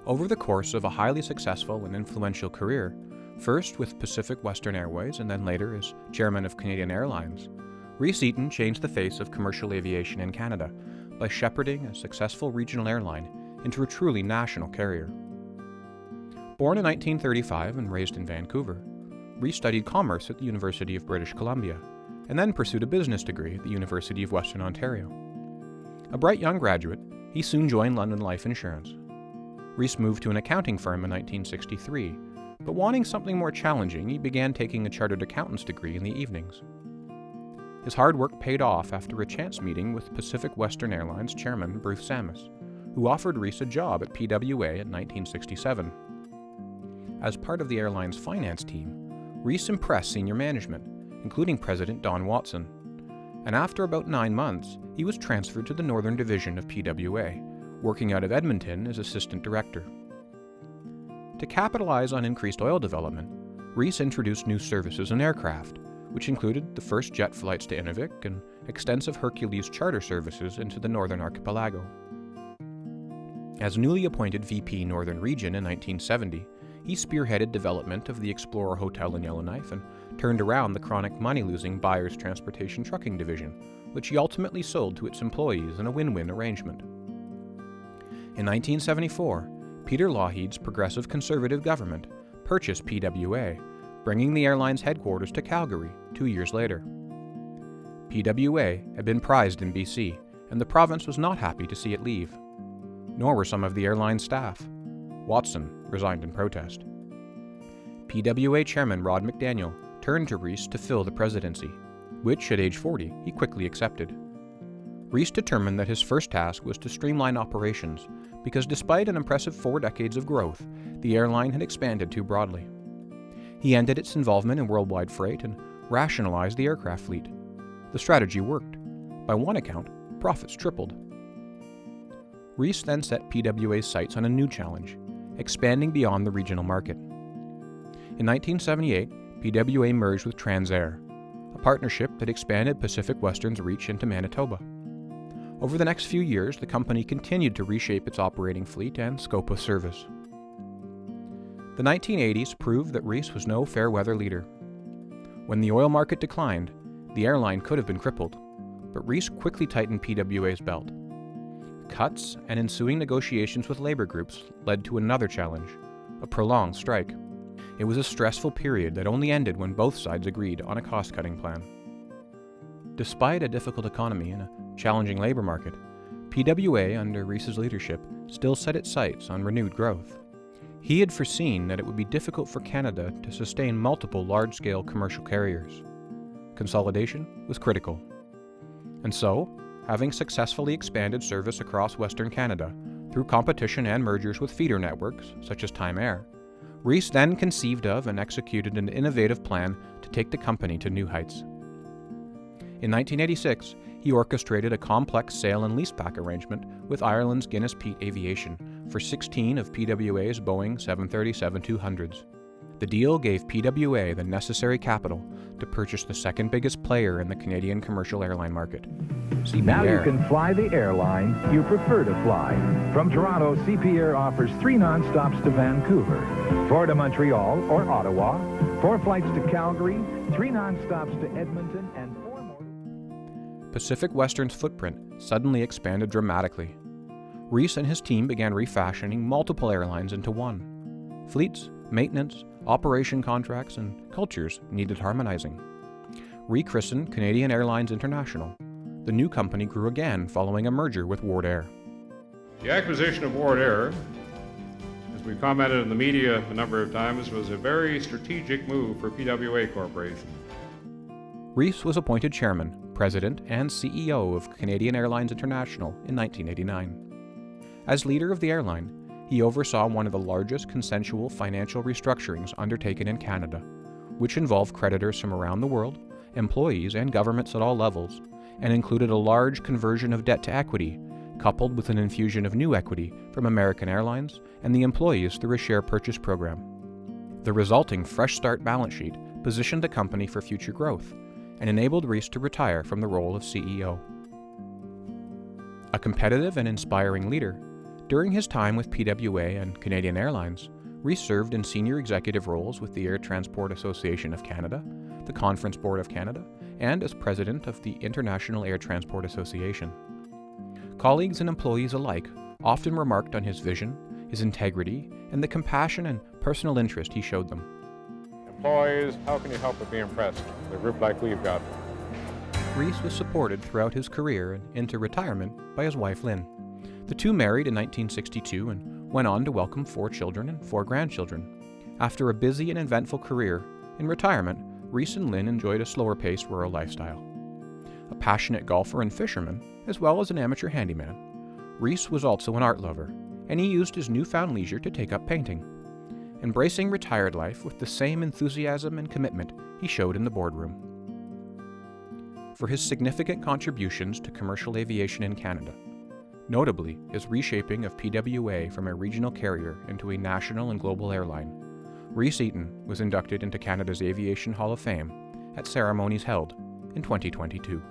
Over the course of a highly successful and influential career, first with Pacific Western Airways and then later as chairman of Canadian Airlines, Rhys Eaton changed the face of commercial aviation in Canada by shepherding a successful regional airline into a truly national carrier. Born in 1935 and raised in Vancouver, Rhys studied commerce at the University of British Columbia and then pursued a business degree at the University of Western Ontario. A bright young graduate, he soon joined London Life Insurance. Rhys moved to an accounting firm in 1963, but wanting something more challenging, he began taking a chartered accountant's degree in the evenings. His hard work paid off after a chance meeting with Pacific Western Airlines chairman Bruce Samus, who offered Rhys a job at PWA in 1967. As part of the airline's finance team, Rhys impressed senior management, including President Don Watson, and after about 9 months, he was transferred to the Northern Division of PWA, working out of Edmonton as assistant director. To capitalize on increased oil development, Rhys introduced new services and aircraft, which included the first jet flights to Inuvik and extensive Hercules charter services into the Northern Archipelago. As newly appointed VP Northern Region in 1970, he spearheaded development of the Explorer Hotel in Yellowknife and turned around the chronic money-losing Byers Transportation Trucking Division, which he ultimately sold to its employees in a win-win arrangement. In 1974, Peter Lougheed's Progressive Conservative government purchased PWA, bringing the airline's headquarters to Calgary 2 years later. PWA had been prized in BC, and the province was not happy to see it leave. Nor were some of the airline's staff. Watson resigned in protest. PWA chairman Rod McDaniel turned to Rhys to fill the presidency, which at age 40 he quickly accepted. Rhys determined that his first task was to streamline operations because despite an impressive 4 decades of growth, the airline had expanded too broadly. He ended its involvement in worldwide freight and rationalized the aircraft fleet. The strategy worked. By one account, profits tripled. Rhys then set PWA's sights on a new challenge, expanding beyond the regional market. In 1978, PWA merged with Transair, a partnership that expanded Pacific Western's reach into Manitoba. Over the next few years, the company continued to reshape its operating fleet and scope of service. The 1980s proved that Rhys was no fair-weather leader. When the oil market declined, the airline could have been crippled, but Rhys quickly tightened PWA's belt. Cuts and ensuing negotiations with labor groups led to another challenge, a prolonged strike. It was a stressful period that only ended when both sides agreed on a cost-cutting plan. Despite a difficult economy and a challenging labor market, PWA, under Rhys's leadership, still set its sights on renewed growth. He had foreseen that it would be difficult for Canada to sustain multiple large-scale commercial carriers. Consolidation was critical. And so, having successfully expanded service across Western Canada through competition and mergers with feeder networks, such as Time Air, Rhys then conceived of and executed an innovative plan to take the company to new heights. In 1986, he orchestrated a complex sale and leaseback arrangement with Ireland's Guinness Peat Aviation for 16 of PWA's Boeing 737-200s. The deal gave PWA the necessary capital to purchase the second biggest player in the Canadian commercial airline market, CP Now Air. You can fly the airline you prefer to fly. From Toronto, CP Air offers 3 nonstops to Vancouver, 4 to Montreal or Ottawa, 4 flights to Calgary, 3 nonstops to Edmonton, and 4 more. Pacific Western's footprint suddenly expanded dramatically. Rhys and his team began refashioning multiple airlines into one. Fleets, maintenance, operation contracts, and cultures needed harmonizing. Rechristened Canadian Airlines International, the new company grew again following a merger with Ward Air. The acquisition of Ward Air, as we've commented in the media a number of times, was a very strategic move for PWA Corporation. Rhys was appointed chairman, president, and CEO of Canadian Airlines International in 1989. As leader of the airline, he oversaw one of the largest consensual financial restructurings undertaken in Canada, which involved creditors from around the world, employees, and governments at all levels, and included a large conversion of debt to equity, coupled with an infusion of new equity from American Airlines and the employees through a share purchase program. The resulting fresh start balance sheet positioned the company for future growth and enabled Rhys to retire from the role of CEO. A competitive and inspiring leader, During his time with PWA and Canadian Airlines, Rhys served in senior executive roles with the Air Transport Association of Canada, the Conference Board of Canada, and as president of the International Air Transport Association. Colleagues and employees alike often remarked on his vision, his integrity, and the compassion and personal interest he showed them. Employees, how can you help but be impressed with a group like we've got? Rhys was supported throughout his career and into retirement by his wife Lynn. The two married in 1962 and went on to welcome 4 children and 4 grandchildren. After a busy and eventful career, in retirement, Rhys and Lynn enjoyed a slower-paced rural lifestyle. A passionate golfer and fisherman, as well as an amateur handyman, Rhys was also an art lover, and he used his newfound leisure to take up painting, embracing retired life with the same enthusiasm and commitment he showed in the boardroom. For his significant contributions to commercial aviation in Canada, notably his reshaping of PWA from a regional carrier into a national and global airline, Rhys Eaton was inducted into Canada's Aviation Hall of Fame at ceremonies held in 2022.